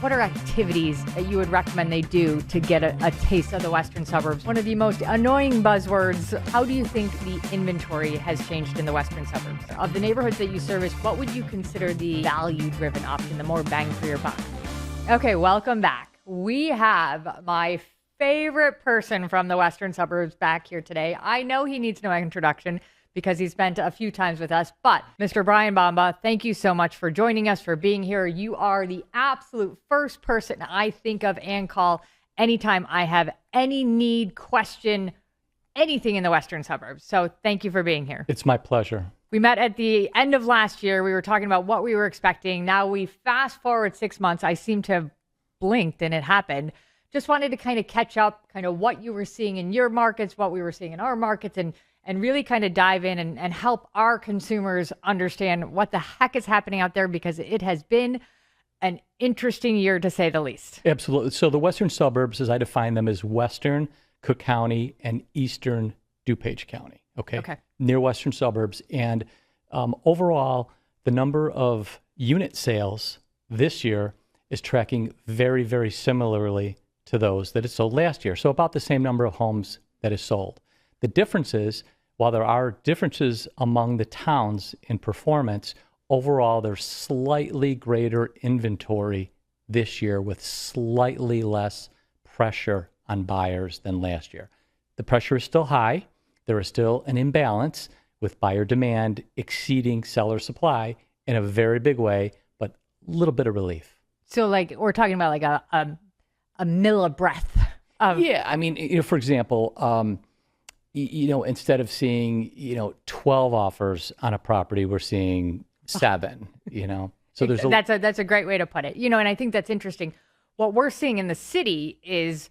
what are activities that you would recommend they do to get a taste of the Western suburbs? One of the most annoying buzzwords, how do you think the inventory has changed in the Western suburbs? Of the neighborhoods that you service, what would you consider the value-driven option, the more bang for your buck? Okay, welcome back. We have my favorite person from the Western suburbs back here today. I know he needs no introduction because he's spent a few times with us, but Mr. Bryan Bomba, thank you so much for joining us, for being here. You are the absolute first person I think of and call anytime I have any need, question, anything in the Western suburbs. So thank you for being here. It's my pleasure. We met at the end of last year. We were talking about what we were expecting. Now we fast forward 6 months. I seem to have blinked and it happened. Just wanted to kind of catch up, kind of what you were seeing in your markets, what we were seeing in our markets, and really kind of dive in and help our consumers understand what the heck is happening out there, because it has been an interesting year to say the least. Absolutely. So the Western suburbs, as I define them, is Western Cook County and Eastern DuPage County. Okay. Near Western suburbs. And overall, the number of unit sales this year is tracking very, very similarly to those that it sold last year. So about the same number of homes that is sold. The difference is, while there are differences among the towns in performance, overall there's slightly greater inventory this year with slightly less pressure on buyers than last year. The pressure is still high. There is still an imbalance with buyer demand exceeding seller supply in a very big way, but a little bit of relief. So like we're talking about like a mill of breath. Yeah, I mean, for example, instead of seeing, 12 offers on a property, we're seeing 7, So there's that's a great way to put it. And I think that's interesting. What we're seeing in the city is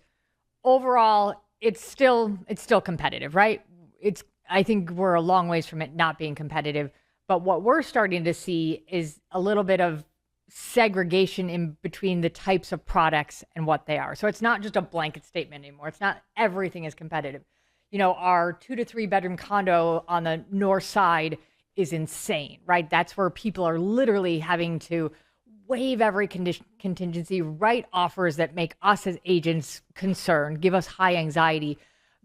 overall it's still competitive, right? I think we're a long ways from it not being competitive, but what we're starting to see is a little bit of segregation in between the types of products and what they are. So it's not just a blanket statement anymore. It's not everything is competitive. Our 2 to 3 bedroom condo on the north side is insane, right? That's where people are literally having to waive every contingency, write offers that make us as agents concerned, give us high anxiety.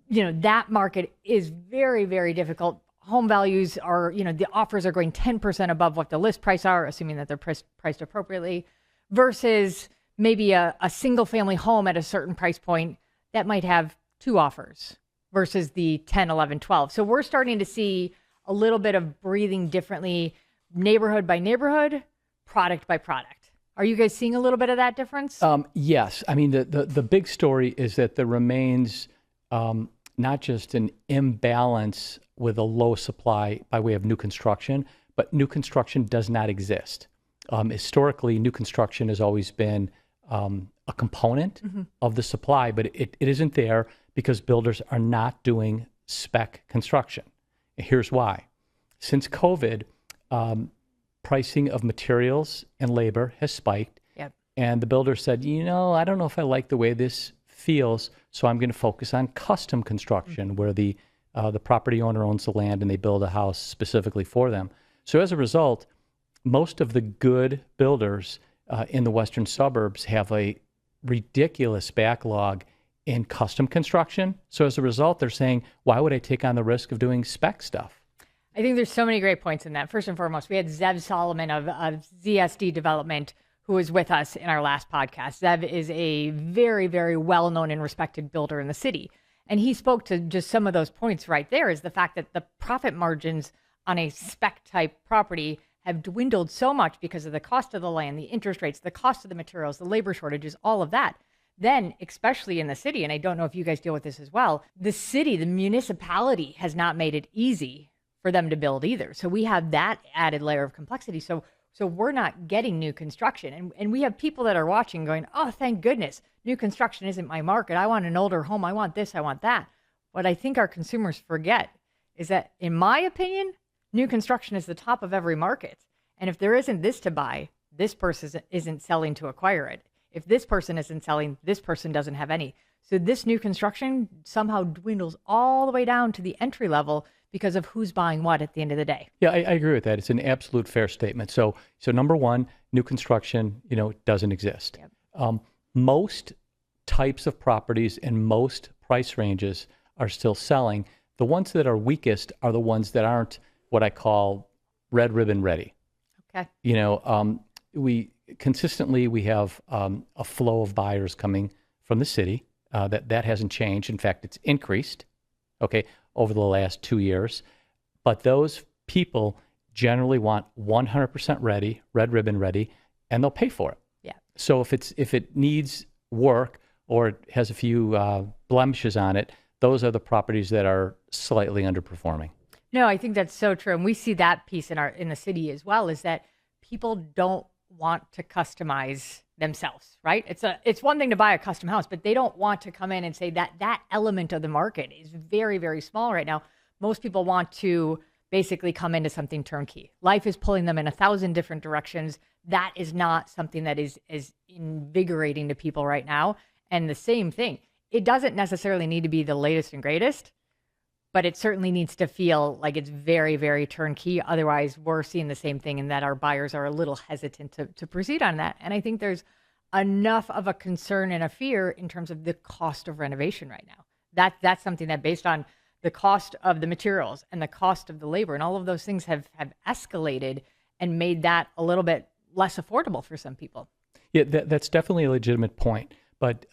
That market is very, very difficult. Home values are, the offers are going 10% above what the list price are, assuming that they're priced appropriately, versus maybe a single family home at a certain price point that might have 2 offers versus the 10, 11, 12. So we're starting to see a little bit of breathing differently, neighborhood by neighborhood, product by product. Are you guys seeing a little bit of that difference? Yes. I mean, the big story is that there remains not just an imbalance with a low supply by way of new construction, but new construction does not exist. Historically, new construction has always been a component of the supply, but it isn't there because builders are not doing spec construction. Here's why. Since COVID, pricing of materials and labor has spiked. Yep. And the builder said, I don't know if I like the way this feels, so I'm going to focus on custom construction where the property owner owns the land and they build a house specifically for them. So as a result, most of the good builders in the Western suburbs have a ridiculous backlog in custom construction. So as a result, they're saying, why would I take on the risk of doing spec stuff? I think there's so many great points in that. First and foremost, we had Zev Solomon of ZSD Development, who was with us in our last podcast. Zev is a very, very well-known and respected builder in the city. And he spoke to just some of those points right there, is the fact that the profit margins on a spec type property have dwindled so much because of the cost of the land, the interest rates, the cost of the materials, the labor shortages, all of that. Then, especially in the city, and I don't know if you guys deal with this as well, the city, the municipality has not made it easy for them to build either. So we have that added layer of complexity. So we're not getting new construction. And we have people that are watching going, oh, thank goodness, new construction isn't my market. I want an older home. I want this. I want that. What I think our consumers forget is that, in my opinion, new construction is the top of every market. And if there isn't this to buy, this person isn't selling to acquire it. If this person isn't selling, this person doesn't have any. So this new construction somehow dwindles all the way down to the entry level because of who's buying what at the end of the day. Yeah, I agree with that. It's an absolute fair statement. So number one, new construction, doesn't exist. Yep. Most types of properties in most price ranges are still selling. The ones that are weakest are the ones that aren't what I call red ribbon ready. Okay. We have a flow of buyers coming from the city. That hasn't changed. In fact, it's increased, okay, over the last 2 years. But those people generally want 100% ready, red ribbon ready, and they'll pay for it. Yeah. So if it needs work or it has a few blemishes on it, those are the properties that are slightly underperforming. No, I think that's so true. And we see that piece in the city as well, is that people don't want to customize themselves, right? It's one thing to buy a custom house, but they don't want to come in and say that element of the market is very, very small right now. Most people want to basically come into something turnkey. Life is pulling them in 1,000 different directions. That is not something that is invigorating to people right now. And the same thing, it doesn't necessarily need to be the latest and greatest, but it certainly needs to feel like it's very, very turnkey. Otherwise, we're seeing the same thing in that our buyers are a little hesitant to proceed on that. And I think there's enough of a concern and a fear in terms of the cost of renovation right now. That's something that, based on the cost of the materials and the cost of the labor and all of those things, have escalated and made that a little bit less affordable for some people. Yeah, that's definitely a legitimate point. But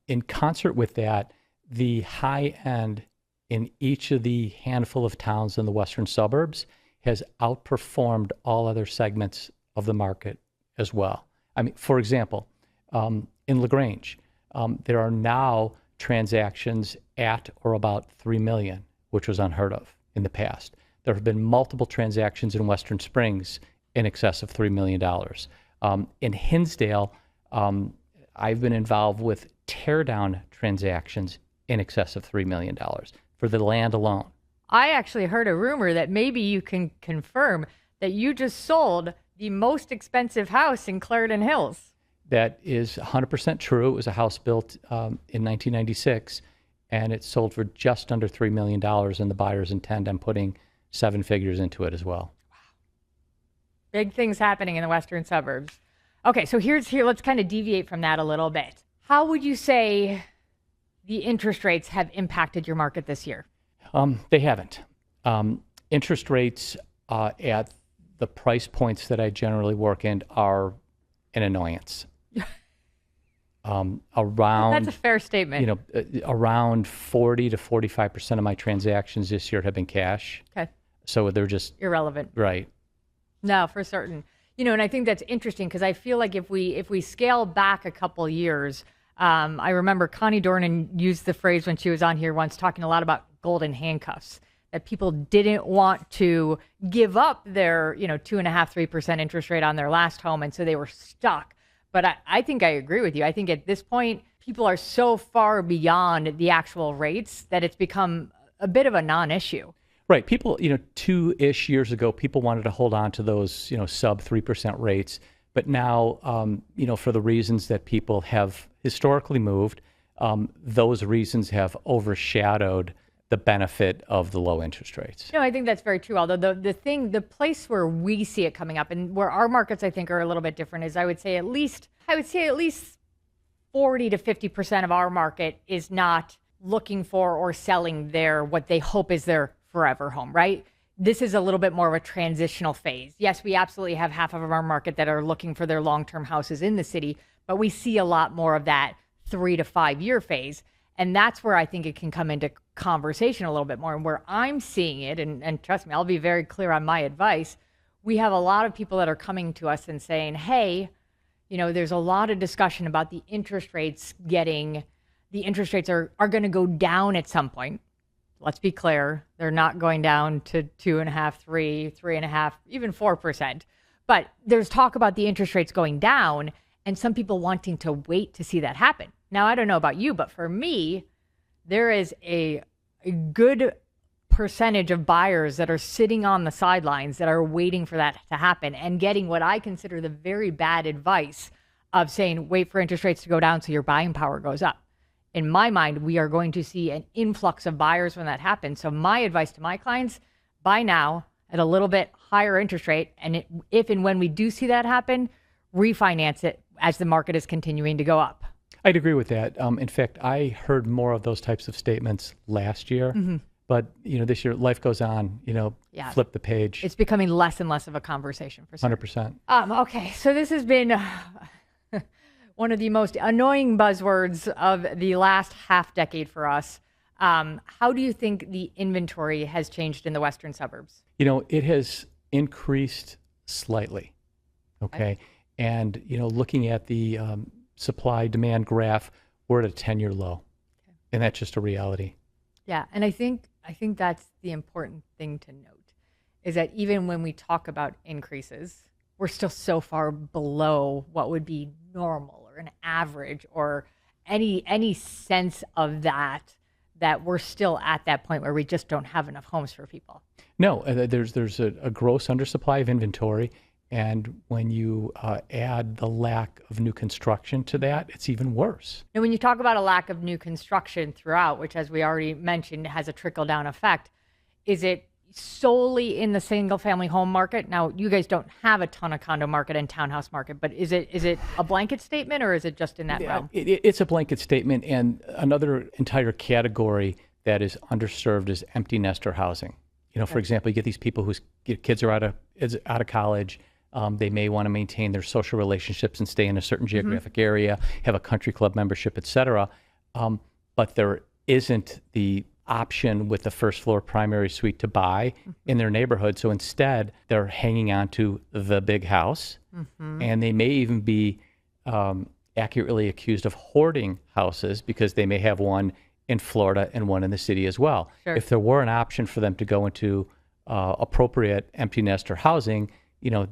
in concert with that, the high end in each of the handful of towns in the Western Suburbs has outperformed all other segments of the market as well. I mean, for example, in LaGrange, there are now transactions at or about $3 million, which was unheard of in the past. There have been multiple transactions in Western Springs in excess of $3 million. In Hinsdale, I've been involved with teardown transactions in excess of $3 million for the land alone. I actually heard a rumor that maybe you can confirm that you just sold the most expensive house in Clarendon Hills. That is 100% true. It was a house built in 1996, and it sold for just under $3 million, and the buyers intend on putting 7 figures into it as well. Wow. Big things happening in the Western Suburbs. Okay, so let's kind of deviate from that a little bit. How would you say the interest rates have impacted your market this year? They haven't. Interest rates at the price points that I generally work in are an annoyance. That's a fair statement. Around 40 to 45% of my transactions this year have been cash. Okay. So they're just irrelevant. Right. No, for certain. And I think that's interesting because I feel like if we scale back a couple years, I remember Connie Dornan used the phrase when she was on here once, talking a lot about golden handcuffs, that people didn't want to give up their 2.5-3% interest rate on their last home, and so they were stuck. But I think I agree with you. I think at this point, people are so far beyond the actual rates that it's become a bit of a non-issue. Right. People, 2-ish years ago, people wanted to hold on to those, sub 3% rates. But now, for the reasons that people have historically moved, those reasons have overshadowed the benefit of the low interest rates. No, I think that's very true. Although the place where we see it coming up and where our markets, I think, are a little bit different is I would say at least 40 to 50% of our market is not looking for or selling what they hope is their forever home, right? This is a little bit more of a transitional phase. Yes, we absolutely have half of our market that are looking for their long-term houses in the city, but we see a lot more of that 3 to 5 year phase. And that's where I think it can come into conversation a little bit more. And where I'm seeing it, and trust me, I'll be very clear on my advice, we have a lot of people that are coming to us and saying, hey, there's a lot of discussion about the interest rates are going to go down at some point. Let's be clear, they're not going down to 2.5%, 3.5%, even 4%. But there's talk about the interest rates going down and some people wanting to wait to see that happen. Now, I don't know about you, but for me, there is a good percentage of buyers that are sitting on the sidelines that are waiting for that to happen and getting what I consider the very bad advice of saying, wait for interest rates to go down so your buying power goes up. In my mind, we are going to see an influx of buyers when that happens. So my advice to my clients, buy now at a little bit higher interest rate. And if and when we do see that happen, refinance it as the market is continuing to go up. I'd agree with that. In fact, I heard more of those types of statements last year, but this year life goes on. Flip the page. It's becoming less and less of a conversation for certain. 100%. Okay, so this has been one of the most annoying buzzwords of the last half decade for us. How do you think the inventory has changed in the Western suburbs? It has increased slightly. Okay. And, looking at the supply-demand graph, we're at a 10-year low. Okay. And that's just a reality. Yeah. And I think that's the important thing to note, is that even when we talk about increases, we're still so far below what would be normal or an average or any sense of that we're still at that point where we just don't have enough homes for people. No, there's a gross undersupply of inventory. And when you add the lack of new construction to that, it's even worse. And when you talk about a lack of new construction throughout, which, as we already mentioned, has a trickle-down effect, is it solely in the single-family home market? Now, you guys don't have a ton of condo market and townhouse market, but is it a blanket statement, or is it just in that realm? It's a blanket statement, and another entire category that is underserved is empty nester housing. For example, you get these people whose kids are out of college. They may want to maintain their social relationships and stay in a certain geographic area, have a country club membership, et cetera. But there isn't the option with the first floor primary suite to buy in their neighborhood. So instead, they're hanging on to the big house. And they may even be accurately accused of hoarding houses because they may have one in Florida and one in the city as well. Sure. If there were an option for them to go into appropriate empty nester housing,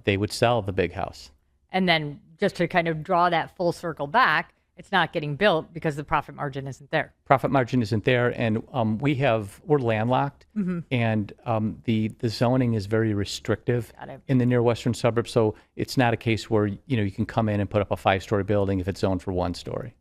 they would sell the big house. And then just to kind of draw that full circle back, it's not getting built because the profit margin isn't there. Profit margin isn't there, and we're landlocked, and the zoning is very restrictive in the near western suburbs. So it's not a case where you can come in and put up a 5-story building if it's zoned for 1 story.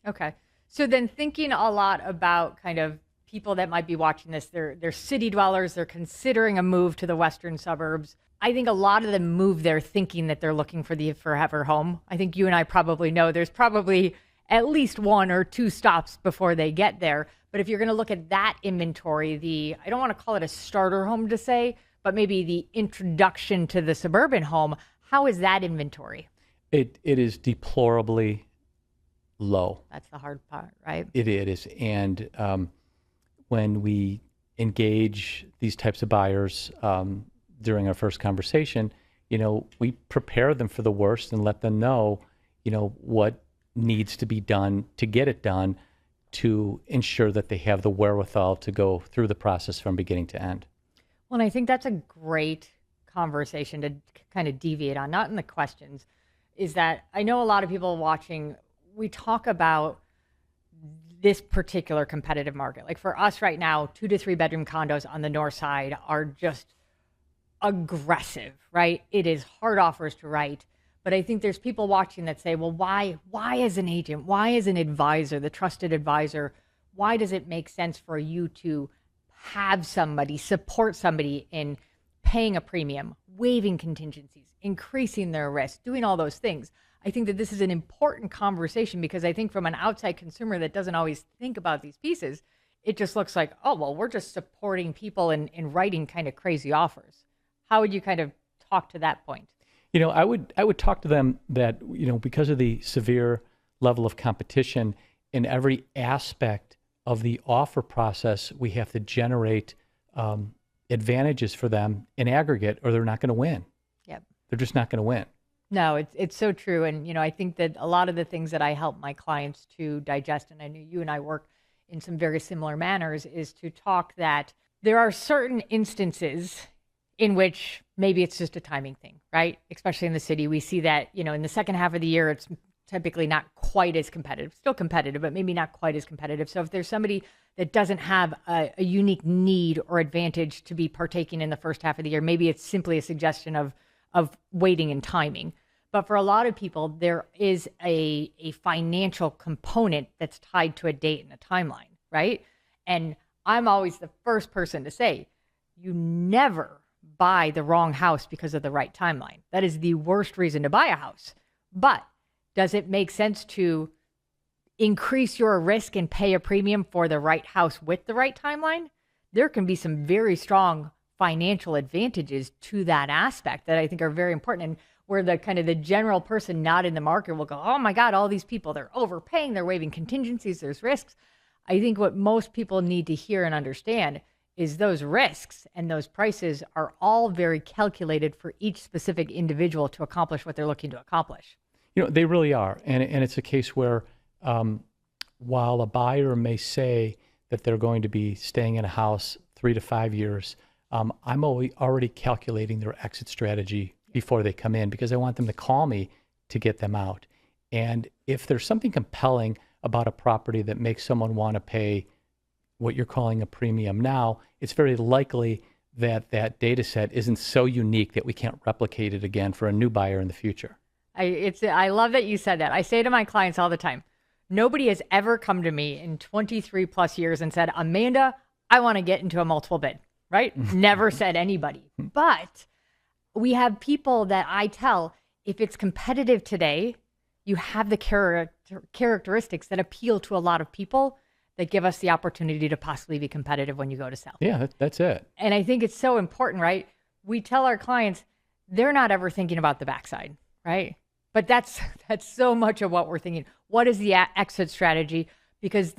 Okay, so then thinking a lot about kind of people that might be watching this, they're city dwellers, they're considering a move to the western suburbs. I think a lot of them move there thinking that they're looking for the forever home. I think you and I probably know there's probably at least 1 or 2 stops before they get there. But if you're going to look at that inventory, I don't want to call it a starter home to say, but maybe the introduction to the suburban home, how is that inventory? It is deplorably low. That's the hard part, right? It is. And when we engage these types of buyers, during our first conversation, we prepare them for the worst and let them know, what needs to be done to get it done to ensure that they have the wherewithal to go through the process from beginning to end. Well, and I think that's a great conversation to kind of deviate on, not in the questions, is that I know a lot of people watching, we talk about this particular competitive market. Like for us right now, 2 to 3 bedroom condos on the north side are just aggressive, right? It is hard offers to write. But I think there's people watching that say, well, why as an agent, why as an advisor, the trusted advisor, why does it make sense for you to have somebody, support somebody in paying a premium, waiving contingencies, increasing their risk, doing all those things? I think that this is an important conversation because I think from an outside consumer that doesn't always think about these pieces, it just looks like, oh, well, we're just supporting people in writing kind of crazy offers. How would you kind of talk to that point? I would talk to them that, because of the severe level of competition in every aspect of the offer process, we have to generate advantages for them in aggregate or they're not going to win. Yep. They're just not going to win. No, it's so true. And, I think that a lot of the things that I help my clients to digest, and I know you and I work in some very similar manners, is to talk that there are certain instances in which maybe it's just a timing thing, right? Especially in the city. We see that, in the second half of the year, it's typically not quite as competitive, still competitive, but maybe not quite as competitive. So if there's somebody that doesn't have a unique need or advantage to be partaking in the first half of the year, maybe it's simply a suggestion of waiting and timing. But for a lot of people, there is a financial component that's tied to a date and a timeline, right? And I'm always the first person to say, you never buy the wrong house because of the right timeline. That is the worst reason to buy a house. But does it make sense to increase your risk and pay a premium for the right house with the right timeline? There can be some very strong financial advantages to that aspect that I think are very important. And where the kind of the general person not in the market will go, oh my God, all these people, they're overpaying, they're waiving contingencies, there's risks. I think what most people need to hear and understand is those risks and those prices are all very calculated for each specific individual to accomplish what they're looking to accomplish. They really are. And it's a case where while a buyer may say that they're going to be staying in a house 3 to 5 years, I'm already calculating their exit strategy before they come in, because I want them to call me to get them out. And if there's something compelling about a property that makes someone want to pay what you're calling a premium now, it's very likely that that data set isn't so unique that we can't replicate it again for a new buyer in the future. I love that you said that. I say to my clients all the time, nobody has ever come to me in 23 plus years and said, Amanda, I want to get into a multiple bid, right? Never said anybody. But we have people that I tell, if it's competitive today, you have the characteristics that appeal to a lot of people that give us the opportunity to possibly be competitive when you go to sell. Yeah, that's it. And I think it's so important, right? We tell our clients, they're not ever thinking about the backside, right? But that's so much of what we're thinking. What is the exit strategy? Because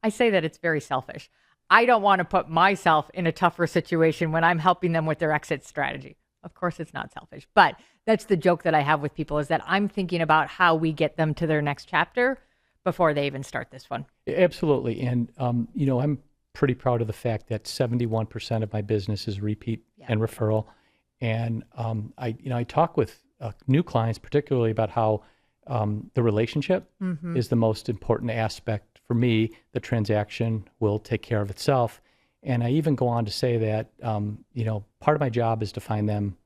I say that it's very selfish. I don't want to put myself in a tougher situation when I'm helping them with their exit strategy. Of course, it's not selfish, but that's the joke that I have with people, is that I'm thinking about how we get them to their next chapter before they even start this one. Absolutely. And, I'm pretty proud of the fact that 71% of my business is repeat and referral. And I talk with new clients, particularly about how the relationship is the most important aspect for me. The transaction will take care of itself. And I even go on to say that, part of my job is to find them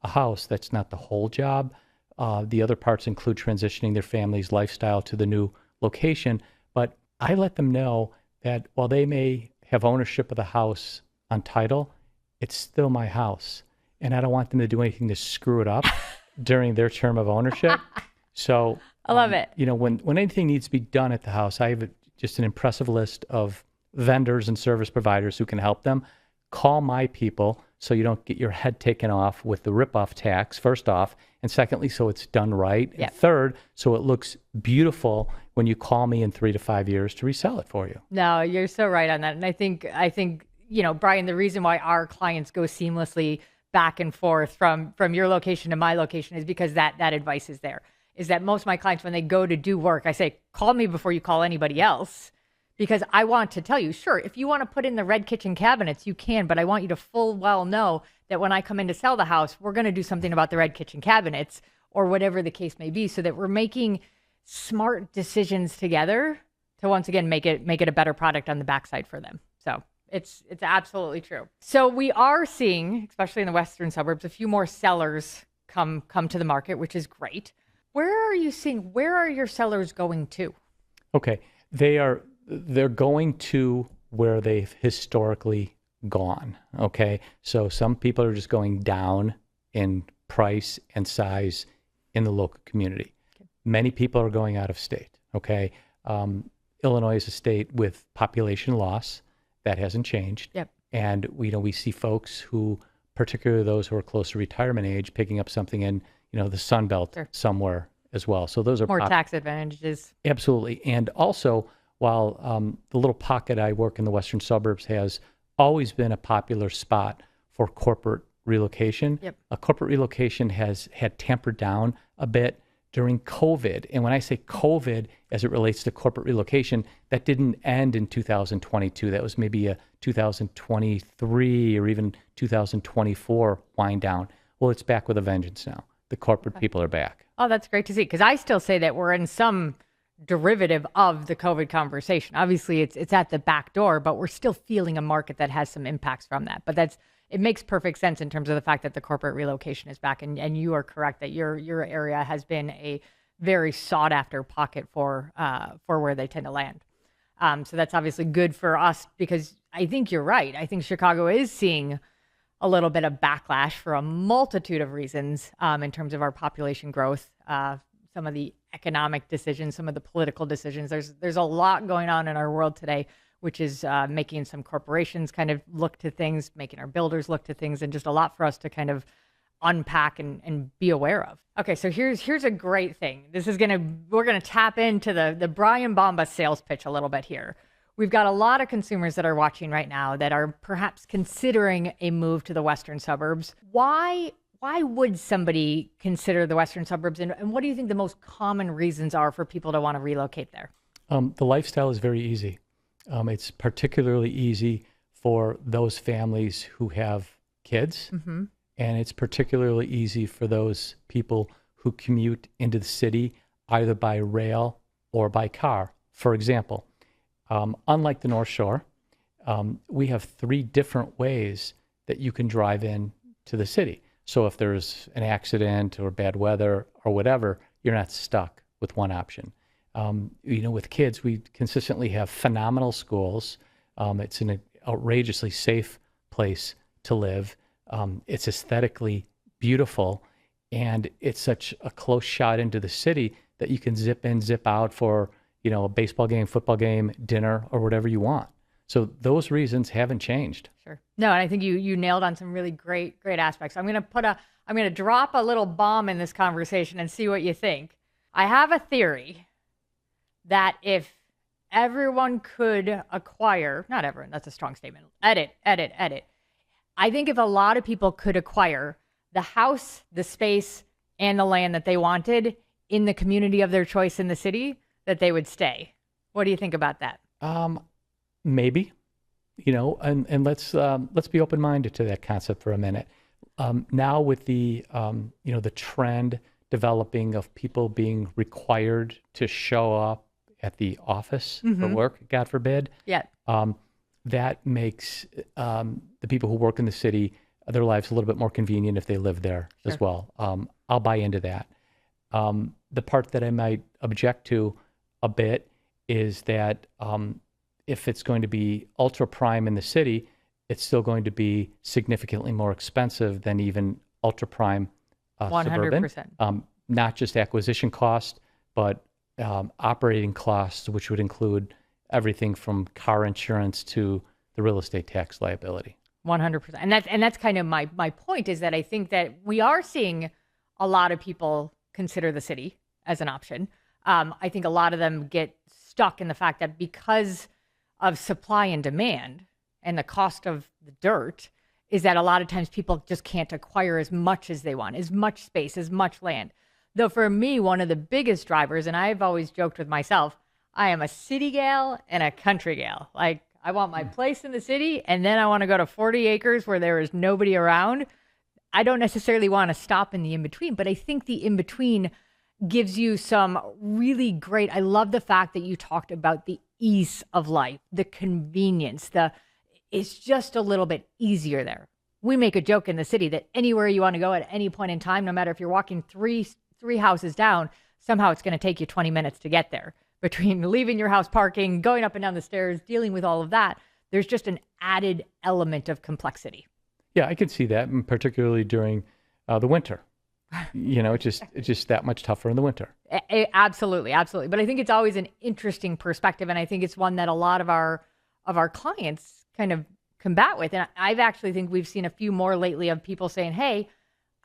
a house. That's not the whole job. The other parts include transitioning their family's lifestyle to the new location. But I let them know that while they may have ownership of the house on title, it's still my house. And I don't want them to do anything to screw it up during their term of ownership. So I love it. When anything needs to be done at the house, I have just an impressive list of vendors and service providers who can help them. Call my people so you don't get your head taken off with the rip-off tax, first off, and secondly, so it's done right, and third, so it looks beautiful when you call me in 3 to 5 years to resell it for you. No, you're so right on that. And I think, Bryan, the reason why our clients go seamlessly back and forth from your location to my location is because that advice is there. Is that most of my clients, when they go to do work, I say, call me before you call anybody else. Because I want to tell you, sure, if you want to put in the red kitchen cabinets, you can, but I want you to full well know that when I come in to sell the house, we're going to do something about the red kitchen cabinets or whatever the case may be, so that we're making smart decisions together to once again make it a better product on the backside for them. So it's absolutely true. So we are seeing, especially in the Western Suburbs, a few more sellers come to the market, which is great. Where are your sellers going to? Okay, they're going to where they've historically gone, okay? So some people are just going down in price and size in the local community. Okay. Many people are going out of state, okay? Illinois is a state with population loss. That hasn't changed. Yep. And we see folks who, particularly those who are close to retirement age, picking up something in, the Sun Belt somewhere as well. So those are more tax advantages. Absolutely. And also, while the little pocket I work in the Western Suburbs has always been a popular spot for corporate relocation, a corporate relocation has had tampered down a bit during COVID. And when I say COVID, as it relates to corporate relocation, that didn't end in 2022. That was maybe a 2023 or even 2024 wind down. Well, it's back with a vengeance now. The corporate people are back. Oh, that's great to see. Because I still say that we're in some derivative of the COVID conversation. Obviously, it's at the back door, but we're still feeling a market that has some impacts from that. But it makes perfect sense in terms of the fact that the corporate relocation is back. And you are correct that your area has been a very sought after pocket for where they tend to land. So that's obviously good for us, because I think you're right. I think Chicago is seeing a little bit of backlash for a multitude of reasons in terms of our population growth. some of the economic decisions, some of the political decisions. There's a lot going on in our world today, which is making some corporations kind of look to things, making our builders look to things, and just a lot for us to kind of unpack and be aware of. Okay, so here's a great thing. We're gonna tap into the Bryan Bomba sales pitch a little bit here. We've got a lot of consumers that are watching right now that are perhaps considering a move to the Western suburbs. Why would somebody consider the Western suburbs, and what do you think the most common reasons are for people to want to relocate there? The lifestyle is very easy. It's particularly easy for those families who have kids, mm-hmm. and it's particularly easy for those people who commute into the city either by rail or by car. For example, unlike the North Shore, we have 3 different ways that you can drive in to the city. So if there's an accident or bad weather or whatever, you're not stuck with one option. With kids, we consistently have phenomenal schools. It's an outrageously safe place to live. It's aesthetically beautiful, and it's such a close shot into the city that you can zip in, zip out for, a baseball game, football game, dinner, or whatever you want. So those reasons haven't changed. Sure. No, and I think you nailed on some really great aspects. I'm going to drop a little bomb in this conversation and see what you think. I have a theory that if everyone could acquire, not everyone, that's a strong statement. Edit. I think if a lot of people could acquire the house, the space, and the land that they wanted in the community of their choice in the city, that they would stay. What do you think about that? Maybe, and let's be open-minded to that concept for a minute. Now with the the trend developing of people being required to show up at the office mm-hmm. for work, God forbid. Yeah. That makes the people who work in the city, their lives a little bit more convenient if they live there sure. as well. I'll buy into that. The part that I might object to a bit is that if it's going to be ultra prime in the city, it's still going to be significantly more expensive than even ultra prime 100%. Suburban. Not just acquisition cost, but operating costs, which would include everything from car insurance to the real estate tax liability. 100%. And that's kind of my point, is that I think that we are seeing a lot of people consider the city as an option. I think a lot of them get stuck in the fact that because of supply and demand and the cost of the dirt, is that a lot of times people just can't acquire as much as they want, as much space, as much land. Though for me, one of the biggest drivers, and I've always joked with myself, I am a city gal and a country gal. Like, I want my place in the city, and then I want to go to 40 acres where there is nobody around. I don't necessarily want to stop in the in-between, but I think the in-between gives you some really great, I love the fact that you talked about the ease of life, the convenience, it's just a little bit easier there. We make a joke in the city that anywhere you want to go at any point in time, no matter if you're walking three houses down, somehow it's going to take you 20 minutes to get there. Between leaving your house, parking, going up and down the stairs, dealing with all of that, there's just an added element of complexity. Yeah, I could see that, and particularly during the winter. It's just that much tougher in the winter. Absolutely. But I think it's always an interesting perspective, and I think it's one that a lot of our clients kind of combat with. And I've actually think we've seen a few more lately of people saying, hey,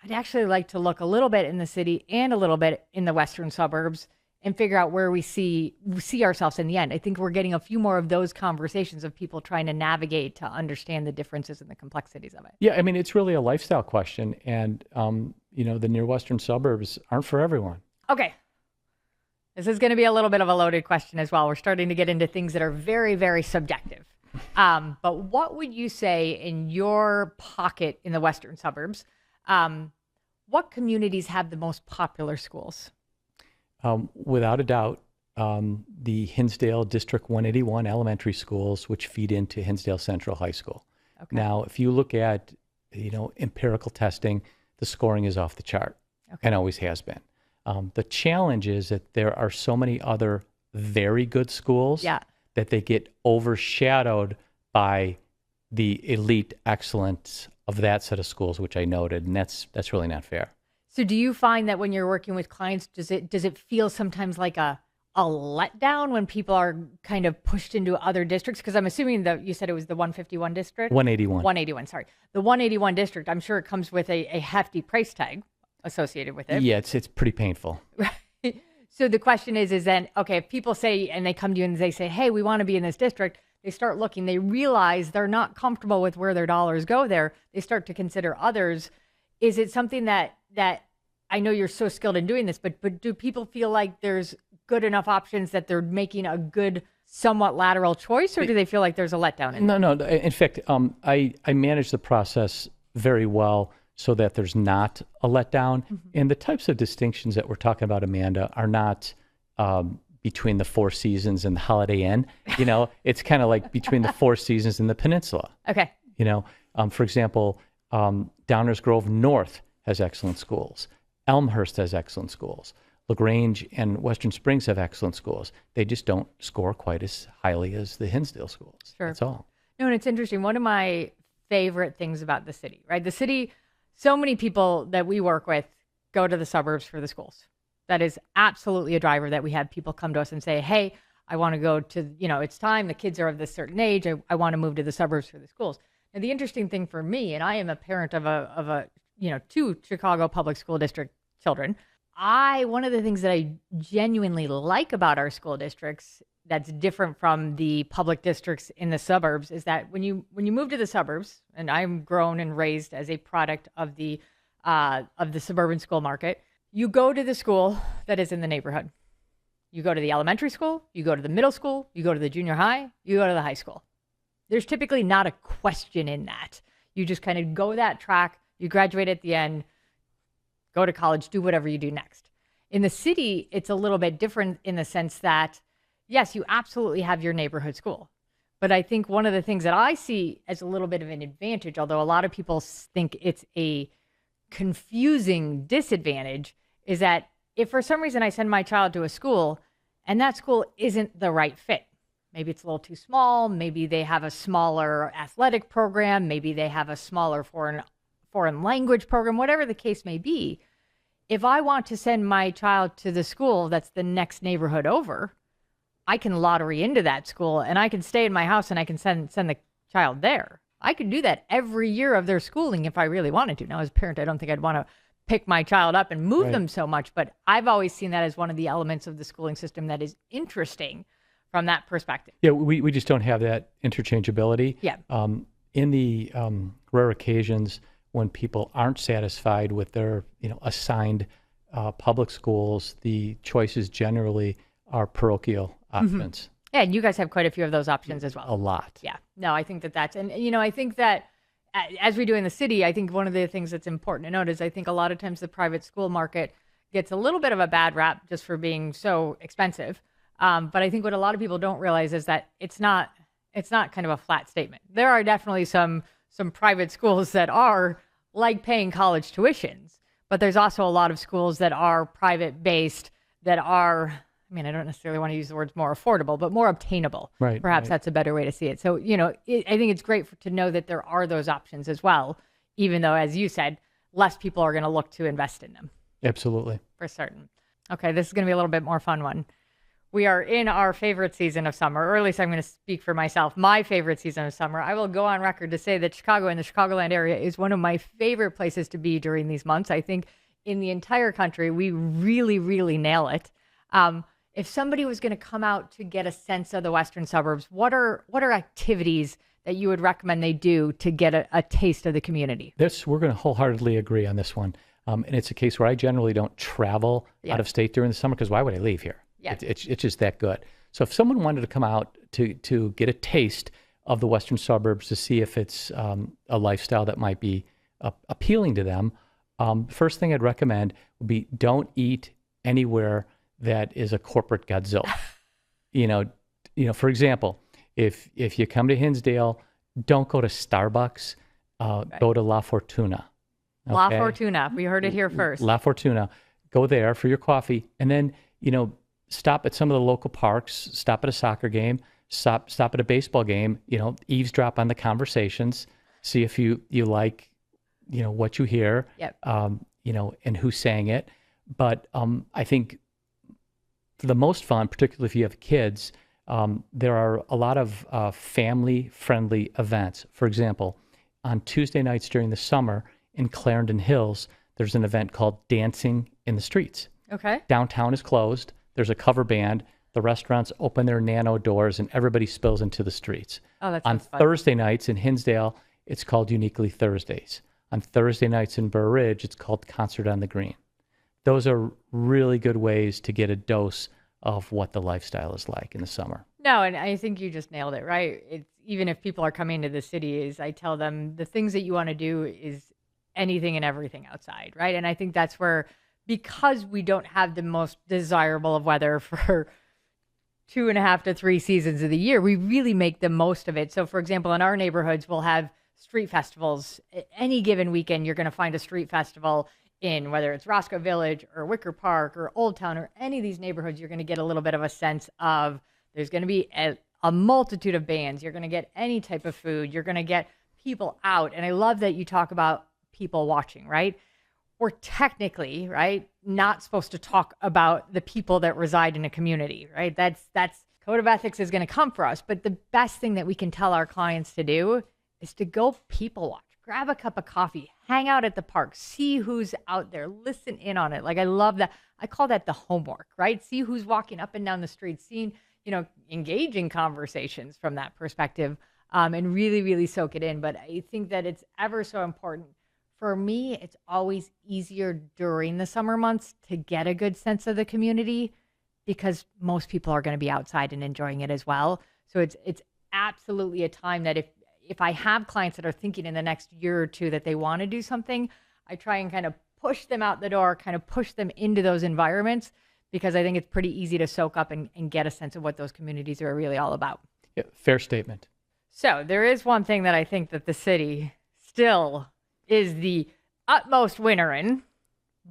I'd actually like to look a little bit in the city and a little bit in the western suburbs and figure out where we see ourselves in the end. I think we're getting a few more of those conversations of people trying to navigate to understand the differences and the complexities of it. Yeah, I mean, it's really a lifestyle question, and the near western suburbs aren't for everyone. Okay. This is going to be a little bit of a loaded question as well. We're starting to get into things that are very, very subjective. But what would you say in your pocket in the western suburbs? What communities have the most popular schools? Without a doubt, the Hinsdale District 181 elementary schools, which feed into Hinsdale Central High School. Okay. Now, if you look at, empirical testing, the scoring is off the chart, and always has been. The challenge is that there are so many other very good schools that they get overshadowed by the elite excellence of that set of schools, which I noted, and that's really not fair. So do you find that when you're working with clients, does it feel sometimes like a letdown when people are kind of pushed into other districts? Because I'm assuming that you said it was the 151 district? 181. 181, sorry. The 181 district, I'm sure it comes with a hefty price tag associated with it. Yeah, it's pretty painful. Right. So the question is then, okay, if people say, and they come to you and they say, hey, we want to be in this district, they start looking, they realize they're not comfortable with where their dollars go there. They start to consider others. Is it something that I know you're so skilled in doing this, but do people feel like there's good enough options that they're making a good, somewhat lateral choice, or do they feel like there's a letdown in No. In fact, I manage the process very well so that there's not a letdown. Mm-hmm. And the types of distinctions that we're talking about, Amanda, are not between the Four Seasons and the Holiday Inn. It's kind of like between the Four Seasons and the Peninsula. Okay. For example, Downers Grove North has excellent schools. Elmhurst has excellent schools. LaGrange and Western Springs have excellent schools. They just don't score quite as highly as the Hinsdale schools. Sure. That's all. No, and it's interesting. One of my favorite things about the city, right? The city, so many people that we work with go to the suburbs for the schools. That is absolutely a driver that we have people come to us and say, hey, I want to go to, it's time. The kids are of this certain age. I want to move to the suburbs for the schools. And the interesting thing for me, and I am a parent of two Chicago public school district children. One of the things that I genuinely like about our school districts that's different from the public districts in the suburbs is that when you move to the suburbs, and I'm grown and raised as a product of the suburban school market, you go to the school that is in the neighborhood. You go to the elementary school, you go to the middle school, you go to the junior high, you go to the high school. There's typically not a question in that. You just kind of go that track, you graduate at the end, go to college, do whatever you do next. In the city, it's a little bit different in the sense that, yes, you absolutely have your neighborhood school. But I think one of the things that I see as a little bit of an advantage, although a lot of people think it's a confusing disadvantage, is that if for some reason I send my child to a school and that school isn't the right fit, maybe it's a little too small, maybe they have a smaller athletic program, maybe they have a smaller foreign language program, whatever the case may be, if I want to send my child to the school that's the next neighborhood over, I can lottery into that school and I can stay in my house and I can send the child there. I could do that every year of their schooling if I really wanted to. Now, as a parent, I don't think I'd want to pick my child up and move them so much, but I've always seen that as one of the elements of the schooling system that is interesting from that perspective. Yeah, we just don't have that interchangeability. Yeah. In the rare occasions when people aren't satisfied with their assigned public schools, the choices generally are parochial options. Mm-hmm. Yeah, and you guys have quite a few of those options as well. A lot. Yeah. No, I think that's, and I think that as we do in the city, I think one of the things that's important to note is I think a lot of times the private school market gets a little bit of a bad rap just for being so expensive. But I think what a lot of people don't realize is that it's not kind of a flat statement. There are definitely some private schools that are like paying college tuitions, but there's also a lot of schools that are private based that are, I don't necessarily want to use the words more affordable, but more obtainable. Right. Perhaps that's a better way to see it. So, I think it's great to know that there are those options as well, even though, as you said, less people are going to look to invest in them. Absolutely. For certain. Okay, this is going to be a little bit more fun one. We are in our favorite season of summer, or at least I'm going to speak for myself, my favorite season of summer. I will go on record to say that Chicago and the Chicagoland area is one of my favorite places to be during these months. I think in the entire country, we really, really nail it. If somebody was going to come out to get a sense of the Western suburbs, what are activities that you would recommend they do to get a taste of the community? We're going to wholeheartedly agree on this one. And it's a case where I generally don't travel out of state during the summer because why would I leave here? Yeah. It's just that good. So if someone wanted to come out to get a taste of the Western suburbs to see if it's a lifestyle that might be appealing to them, first thing I'd recommend would be don't eat anywhere that is a corporate Godzilla. For example, if you come to Hinsdale, don't go to Starbucks. Go to La Fortuna. Okay? La Fortuna. We heard it here first. La Fortuna. Go there for your coffee, and then stop at some of the local parks. Stop at a soccer game. Stop at a baseball game. Eavesdrop on the conversations. See if you like what you hear. Yep. and who sang it. But I think for the most fun, particularly if you have kids, there are a lot of family-friendly events. For example, on Tuesday nights during the summer in Clarendon Hills, there's an event called Dancing in the Streets. Okay. Downtown is closed. There's a cover band. The restaurants open their nano doors and everybody spills into the streets. Oh, that's on fun. Thursday nights in Hinsdale, it's called Uniquely Thursdays. On Thursday nights in Burr Ridge, it's called Concert on the Green. Those are really good ways to get a dose of what the lifestyle is like in the summer. No, and I think you just nailed it, right? It's, even if people are coming to the city, is I tell them the things that you want to do is anything and everything outside, right? And I think that's where, because we don't have the most desirable of weather for 2.5 to 3 seasons of the year, we really make the most of it. So, for example, in our neighborhoods, we'll have street festivals. Any given weekend, you're going to find a street festival in whether it's Roscoe Village or Wicker Park or Old Town or any of these neighborhoods. You're going to get a little bit of a sense of there's going to be a multitude of bands. You're going to get any type of food. You're going to get people out. And I love that you talk about people watching, right? We're technically, right, not supposed to talk about the people that reside in a community, right? That's code of ethics is going to come for us. But the best thing that we can tell our clients to do is to go people watch, grab a cup of coffee, hang out at the park, see who's out there, listen in on it. Like, I love that. I call that the homework, right? See who's walking up and down the street, seeing, engaging conversations from that perspective, and really, really soak it in. But I think that it's ever so important. For me, it's always easier during the summer months to get a good sense of the community because most people are going to be outside and enjoying it as well. So it's absolutely a time that if I have clients that are thinking in the next year or two that they want to do something, I try and kind of push them out the door, kind of push them into those environments, because I think it's pretty easy to soak up and get a sense of what those communities are really all about. Yeah, fair statement. So there is one thing that I think that the city still is the utmost winner in,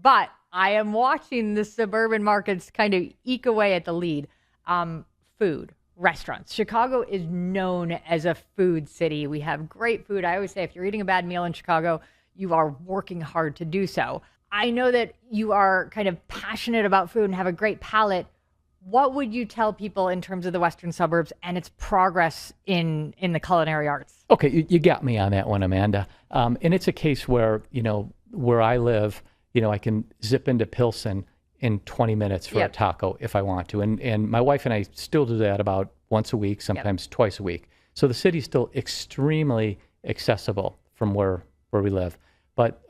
but I am watching the suburban markets kind of eke away at the lead. Food, restaurants. Chicago is known as a food city. We have great food. I always say if you're eating a bad meal in Chicago, you are working hard to do so. I know that you are kind of passionate about food and have a great palate. What would you tell people in terms of the Western Suburbs and its progress in the culinary arts? Okay, you got me on that one, Amanda. And it's a case where, where I live, I can zip into Pilsen in 20 minutes for a taco if I want to. And my wife and I still do that about once a week, sometimes twice a week. So the city's still extremely accessible from where we live. But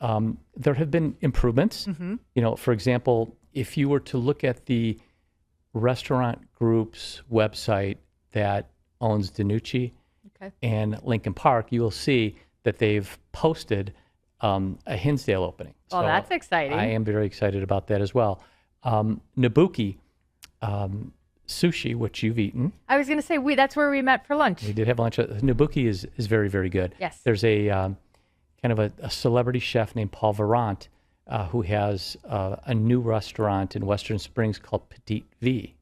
there have been improvements. Mm-hmm. For example, if you were to look at the restaurant group's website that owns DiNucci and Lincoln Park, you will see that they've posted a Hinsdale opening. Well, so that's exciting. I am very excited about that as well. Nabuki sushi, which you've eaten. I was going to say, that's where we met for lunch. We did have lunch. Nabuki is very, very good. Yes. There's a kind of a celebrity chef named Paul Varant who has a new restaurant in Western Springs called Petite V,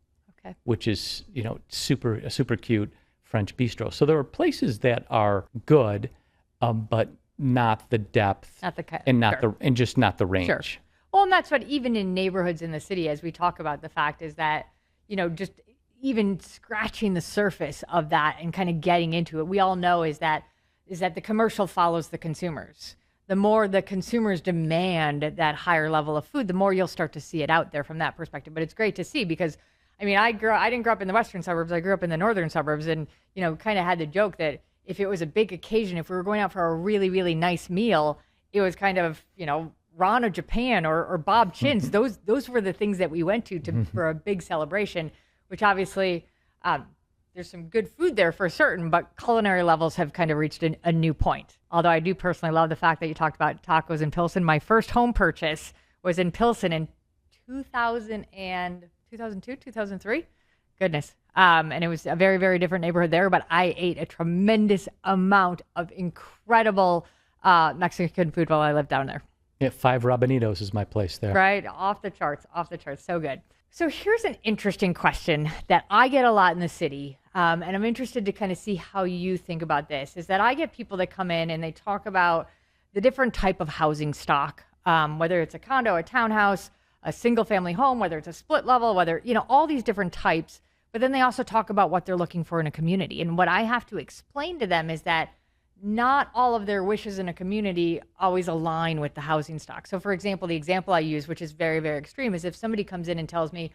which is a super cute French bistro. So there are places that are good, but not the depth, and just not the range. Sure. Well, and that's what even in neighborhoods in the city, as we talk about, the fact is that just even scratching the surface of that and kind of getting into it, we all know is that the commercial follows the consumers. The more the consumers demand that higher level of food, the more you'll start to see it out there from that perspective. But it's great to see because, I didn't grow up in the Western Suburbs. I grew up in the Northern Suburbs and, kind of had the joke that if it was a big occasion, if we were going out for a really, really nice meal, it was kind of, Rana Japan or Bob Chin's. Those were the things that we went to for a big celebration, which obviously there's some good food there for certain, but culinary levels have kind of reached a new point. Although I do personally love the fact that you talked about tacos in Pilsen. My first home purchase was in Pilsen in 2002, 2003. Goodness. And it was a very, very different neighborhood there, but I ate a tremendous amount of incredible Mexican food while I lived down there. Yeah, 5 Rabanitos is my place there. Right, off the charts, so good. So here's an interesting question that I get a lot in the city, and I'm interested to kind of see how you think about this, is that I get people that come in and they talk about the different type of housing stock whether it's a condo, a townhouse, a single family home, whether it's a split level, whether, all these different types. But then they also talk about what they're looking for in a community. And what I have to explain to them is that not all of their wishes in a community always align with the housing stock. So for example, the example I use, which is very, very extreme, is if somebody comes in and tells me,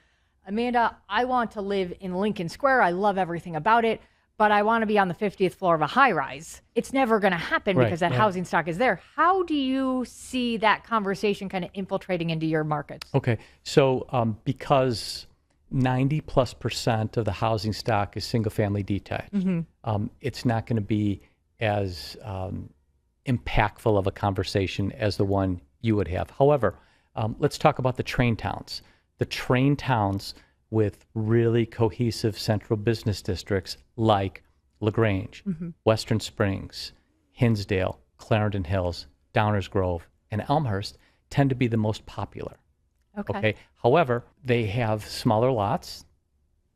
Amanda, I want to live in Lincoln Square. I love everything about it, but I want to be on the 50th floor of a high rise. It's never going to happen because that housing stock is there. How do you see that conversation kind of infiltrating into your markets? Okay. So because 90+% of the housing stock is single family detached, it's not going to be as impactful of a conversation as the one you would have. However, let's talk about the train towns. The train towns with really cohesive central business districts like LaGrange, Western Springs, Hinsdale, Clarendon Hills, Downers Grove, and Elmhurst tend to be the most popular. Okay. However, they have smaller lots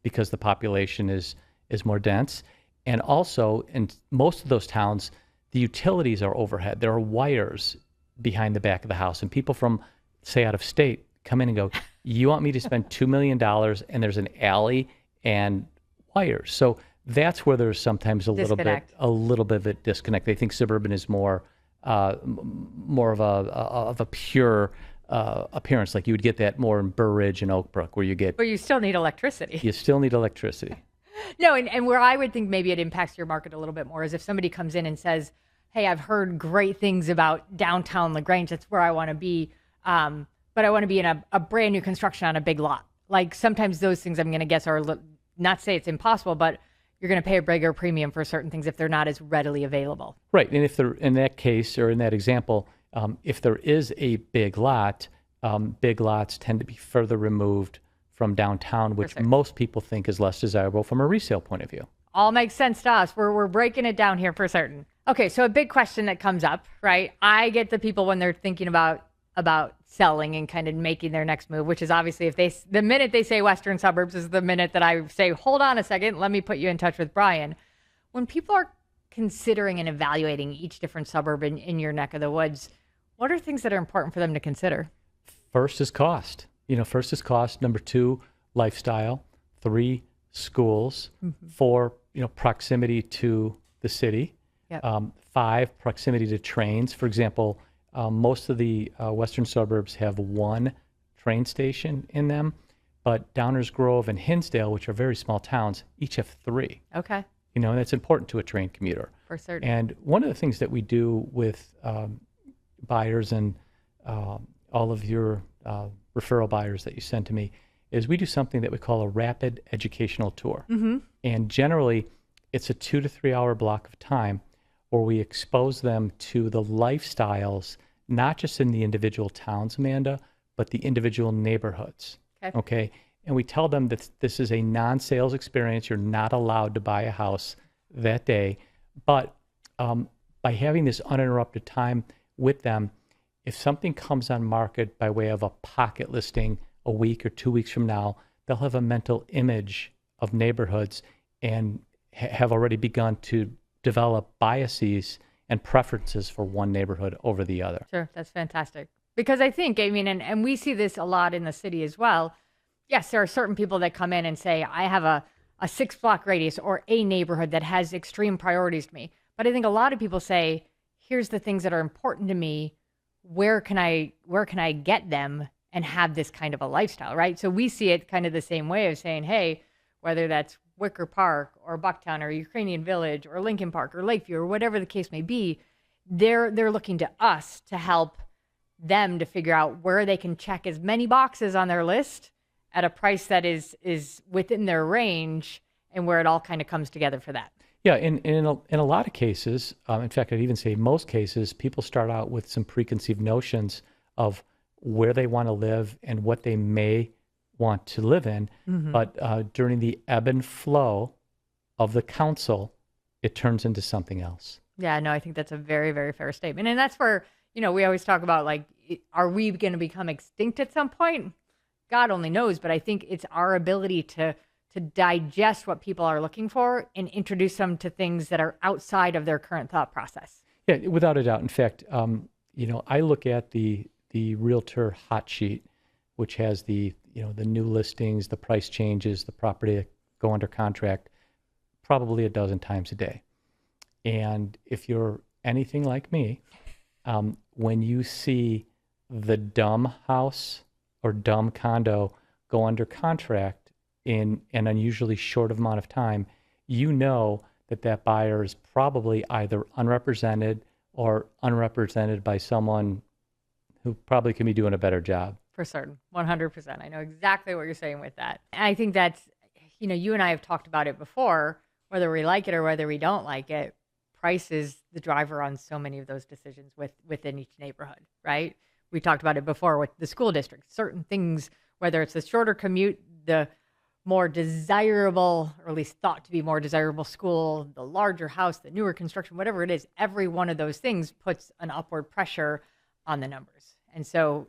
because the population is more dense. And also, in most of those towns, the utilities are overhead. There are wires behind the back of the house. And people from, say, out of state come in and go, you want me to spend $2 million and there's an alley and wires. So that's where there's sometimes a little bit of a disconnect. They think suburban is more of a pure appearance. Like you would get that more in Burr Ridge and Oak Brook, where you get. But you still need electricity. You still need electricity. No, and where I would think maybe it impacts your market a little bit more is if somebody comes in and says, hey, I've heard great things about downtown LaGrange. That's where I want to be. But I want to be in a brand new construction on a big lot. Like sometimes those things I'm going to guess are not say it's impossible, but you're going to pay a bigger premium for certain things if they're not as readily available. Right. And if they're in that case or in that example, if there is a big lot, big lots tend to be further removed from downtown, which most people think is less desirable from a resale point of view. All makes sense to us. We're breaking it down here for certain. Okay, so a big question that comes up, right? I get the people when they're thinking about selling and kind of making their next move, which is obviously the minute they say Western Suburbs is the minute that I say, hold on a second, let me put you in touch with Bryan. When people are considering and evaluating each different suburb in your neck of the woods, what are things that are important for them to consider? First is cost. First is cost. Number 2, lifestyle. 3, schools. 4, proximity to the city. Yep. 5, proximity to trains. For example, most of the Western Suburbs have 1 train station in them, but Downers Grove and Hinsdale, which are very small towns, each have 3. Okay. And that's important to a train commuter. For certain. And one of the things that we do with buyers and all of your referral buyers that you send to me is we do something that we call a rapid educational tour. And generally, it's a 2 to 3 hour block of time where we expose them to the lifestyles, not just in the individual towns, Amanda, but the individual neighborhoods. Okay? And we tell them that this is a non-sales experience. You're not allowed to buy a house that day. But by having this uninterrupted time with them, if something comes on market by way of a pocket listing a week or 2 weeks from now, they'll have a mental image of neighborhoods and have already begun to develop biases and preferences for one neighborhood over the other. Sure, that's fantastic. Because I think, and we see this a lot in the city as well. Yes, there are certain people that come in and say, I have a 6-block radius or a neighborhood that has extreme priorities to me. But I think a lot of people say, here's the things that are important to me. Where can I get them and have this kind of a lifestyle, right? So we see it kind of the same way of saying, hey, whether that's Wicker Park or Bucktown or Ukrainian Village or Lincoln Park or Lakeview or whatever the case may be, they're looking to us to help them to figure out where they can check as many boxes on their list at a price that is within their range and where it all kind of comes together for that. Yeah, in a lot of cases, in fact, I'd even say most cases, people start out with some preconceived notions of where they want to live and what they may want to live in. But during the ebb and flow of the council, it turns into something else. Yeah, no, I think that's a very, very fair statement. And that's where, we always talk about, like, are we going to become extinct at some point? God only knows, but I think it's our ability to digest what people are looking for and introduce them to things that are outside of their current thought process. Yeah, without a doubt. In fact, I look at the the realtor hot sheet, which has the new listings, the price changes, the property that go under contract, probably a dozen times a day. And if you're anything like me, when you see the dumb house or dumb condo go under contract in an unusually short amount of time, you know that buyer is probably either unrepresented or unrepresented by someone who probably can be doing a better job. For certain, 100%. I know exactly what you're saying with that. And I think that's, you and I have talked about it before, whether we like it or whether we don't like it, price is the driver on so many of those decisions within each neighborhood, right? We talked about it before with the school district. Certain things, whether it's the shorter commute, the more desirable, or at least thought to be more desirable school, the larger house, the newer construction, whatever it is, every one of those things puts an upward pressure on the numbers. And so,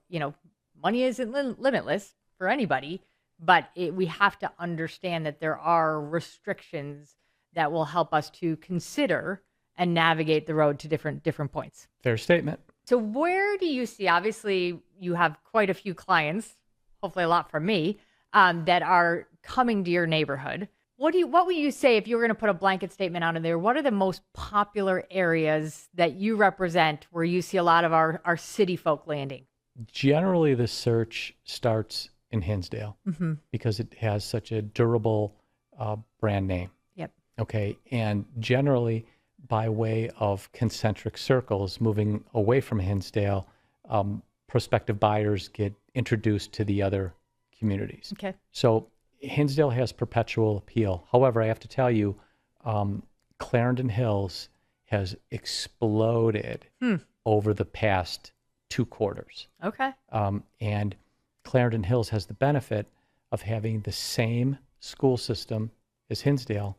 money isn't limitless for anybody, but we have to understand that there are restrictions that will help us to consider and navigate the road to different points. Fair statement. So where do you see, obviously you have quite a few clients, hopefully a lot from me, that are coming to your neighborhood. What would you say if you were going to put a blanket statement out in there? What are the most popular areas that you represent where you see a lot of our city folk landing? Generally, the search starts in Hinsdale because it has such a durable brand name. Yep. Okay. And generally, by way of concentric circles, moving away from Hinsdale, prospective buyers get introduced to the other communities. Okay. So Hinsdale has perpetual appeal. However, I have to tell you, Clarendon Hills has exploded over the past 2 quarters. Okay. And Clarendon Hills has the benefit of having the same school system as Hinsdale,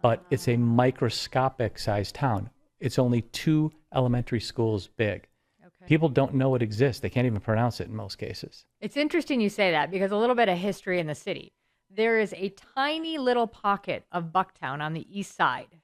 but it's a microscopic sized town. It's only 2 elementary schools big. Okay. People don't know it exists. They can't even pronounce it in most cases. It's interesting you say that because a little bit of history in the city. There is a tiny little pocket of Bucktown on the east side.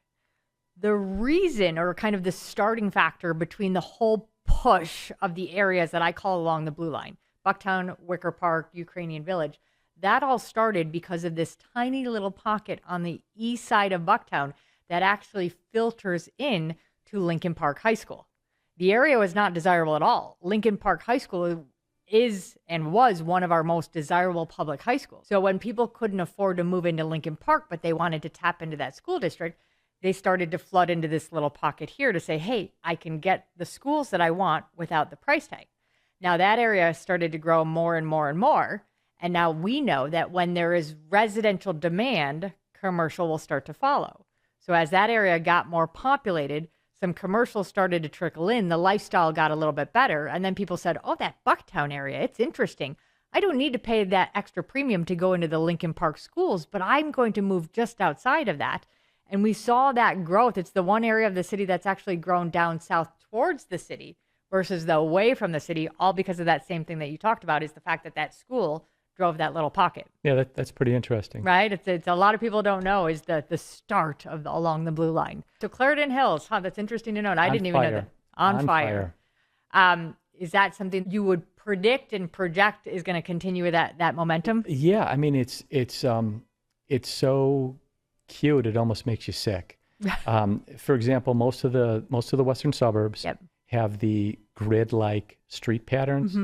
The reason, or kind of the starting factor between the whole push of the areas that I call along the Blue Line, Bucktown, Wicker Park, Ukrainian Village, that all started because of this tiny little pocket on the east side of Bucktown that actually filters in to Lincoln Park High School. The area was not desirable at all. Lincoln Park High School is and was one of our most desirable public high schools. So when people couldn't afford to move into Lincoln Park, but they wanted to tap into that school district, they started to flood into this little pocket here to say, hey, I can get the schools that I want without the price tag. Now that area started to grow more and more and more. And now we know that when there is residential demand, commercial will start to follow. So as that area got more populated, some commercials started to trickle in. The lifestyle got a little bit better. And then people said, oh, that Bucktown area, it's interesting. I don't need to pay that extra premium to go into the Lincoln Park schools, but I'm going to move just outside of that. And we saw that growth. It's the one area of the city that's actually grown down south towards the city versus the away from the city, all because of that same thing that you talked about, is the fact that that school drove that little pocket. Yeah, that's pretty interesting. Right? It's a lot of people don't know is the start of along the Blue Line. So Clarendon Hills, that's interesting to know. And I didn't even know that. On fire. Is that something you would predict and project is going to continue with that momentum? Yeah, I mean it's so cute it almost makes you sick. For example, most of the Western Suburbs have the grid-like street patterns.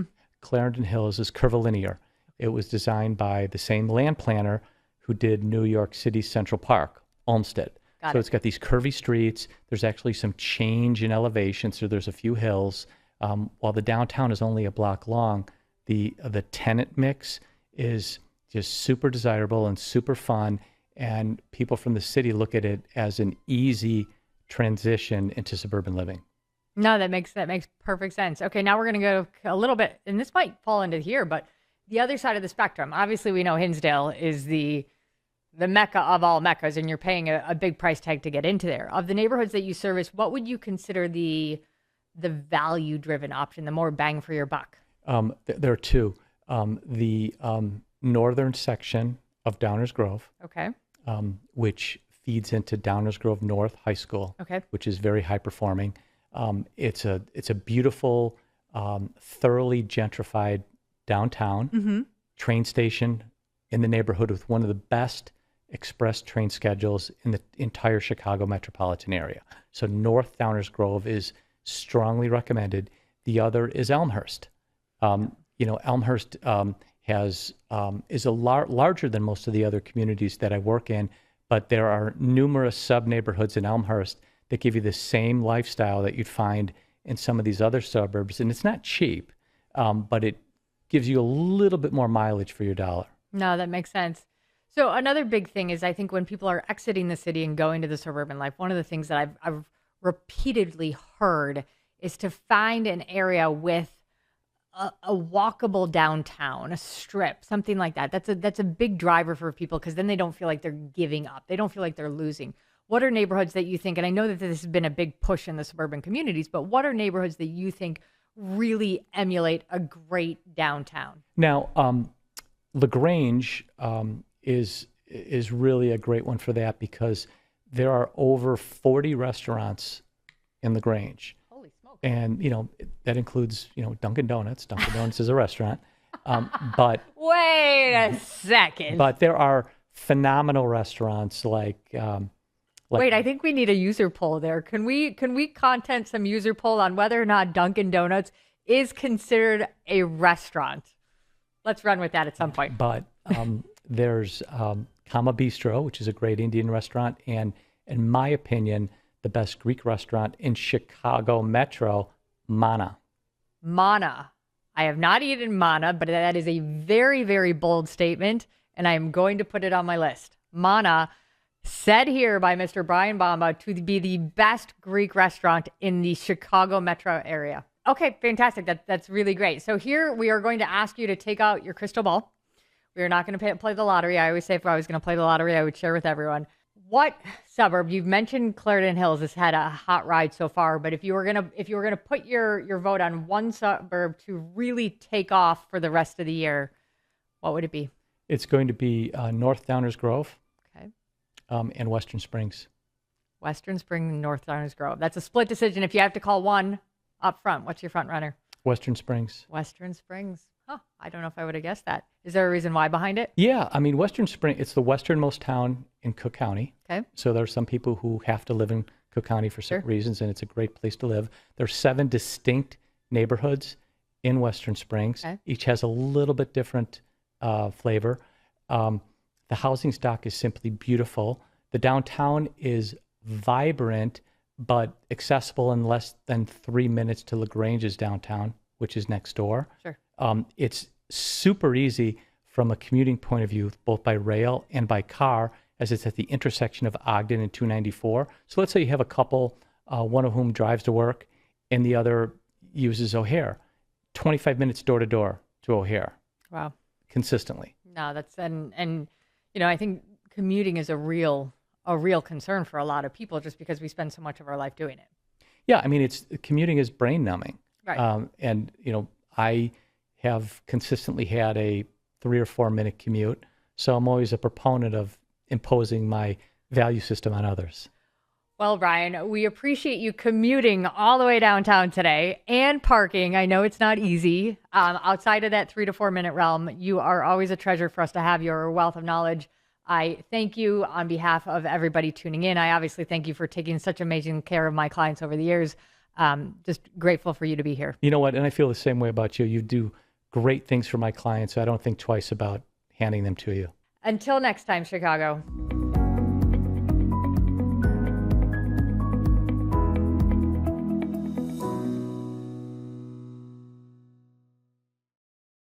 Clarendon Hills is curvilinear. It was designed by the same land planner who did New York City's Central Park, Olmsted. It's got these curvy streets. There's actually some change in elevation, so there's a few hills. While the downtown is only a block long, the tenant mix is just super desirable and super fun, and people from the city look at it as an easy transition into suburban living. No, that makes perfect sense. Okay, now we're going to go a little bit, and this might fall into here, but the other side of the spectrum. Obviously, we know Hinsdale is the mecca of all meccas, and you're paying a big price tag to get into there. Of the neighborhoods that you service, what would you consider the value-driven option, the more bang for your buck? There are 2. The northern section of Downers Grove, okay, which feeds into Downers Grove North High School, okay, which is very high performing. It's a beautiful thoroughly gentrified downtown, train station in the neighborhood with one of the best express train schedules in the entire Chicago metropolitan area. So North Downers Grove is strongly recommended. The other is Elmhurst. Elmhurst is larger than most of the other communities that I work in, but there are numerous sub-neighborhoods in Elmhurst that give you the same lifestyle that you'd find in some of these other suburbs. And it's not cheap, but it gives you a little bit more mileage for your dollar. No, that makes sense. So another big thing is I think when people are exiting the city and going to the suburban life, one of the things that I've repeatedly heard is to find an area with a walkable downtown, a strip, something like that. That's a big driver for people because then they don't feel like they're giving up. They don't feel like they're losing. What are neighborhoods that you think, and I know that this has been a big push in the suburban communities, but what are neighborhoods that you think really emulate a great downtown? Now, LaGrange is really a great one for that because there are over 40 restaurants in LaGrange. Holy smoke. And, that includes, Dunkin' Donuts. Dunkin' Donuts is a restaurant. But wait a second. But there are phenomenal restaurants like wait, I think we need a user poll there. Can we content some user poll on whether or not Dunkin' Donuts is considered a restaurant? Let's run with that at some point. But there's Kama Bistro, which is a great Indian restaurant, and in my opinion, the best Greek restaurant in Chicago Metro, Mana. Mana. I have not eaten Mana, but that is a very, very bold statement, and I am going to put it on my list. Mana, said here by Mr. Bryan Bomba to be the best Greek restaurant in the Chicago metro area. Okay, fantastic. That's really great. So here we are going to ask you to take out your crystal ball. We are not going to play the lottery. I always say if I was going to play the lottery, I would share with everyone. What suburb? You've mentioned Clarendon Hills has had a hot ride so far, but if you were gonna put your vote on one suburb to really take off for the rest of the year, what would it be? It's going to be North Downers Grove. Okay. And Western Springs. Western Springs and North Downers Grove. That's a split decision. If you have to call one up front, what's your front runner? Western Springs. Western Springs. Huh. I don't know if I would have guessed that. Is there a reason why behind it? Yeah. I mean, Western Springs, it's the westernmost town in Cook County. Okay. So there are some people who have to live in Cook County for certain reasons, and it's a great place to live. There's 7 distinct neighborhoods in Western Springs. Okay. Each has a little bit different flavor. The housing stock is simply beautiful. The downtown is vibrant, but accessible in less than 3 minutes to LaGrange's downtown, which is next door. Sure. It's super easy from a commuting point of view, both by rail and by car, as it's at the intersection of Ogden and 294. So let's say you have a couple, one of whom drives to work and the other uses O'Hare. 25 minutes door to door to O'Hare. Wow. Consistently. No, that's and I think commuting is a real concern for a lot of people just because we spend so much of our life doing it. Yeah, I mean, commuting is brain numbing. Right. And I have consistently had a 3 or 4 minute commute, so I'm always a proponent of imposing my value system on others. Well, Bryan, we appreciate you commuting all the way downtown today and parking. I know it's not easy. Outside of that 3 to 4 minute realm, you are always a treasure for us to have your wealth of knowledge. I thank you on behalf of everybody tuning in. I obviously thank you for taking such amazing care of my clients over the years. Just grateful for you to be here. You know what? And I feel the same way about you. You do great things for my clients, so I don't think twice about handing them to you. Until next time, Chicago.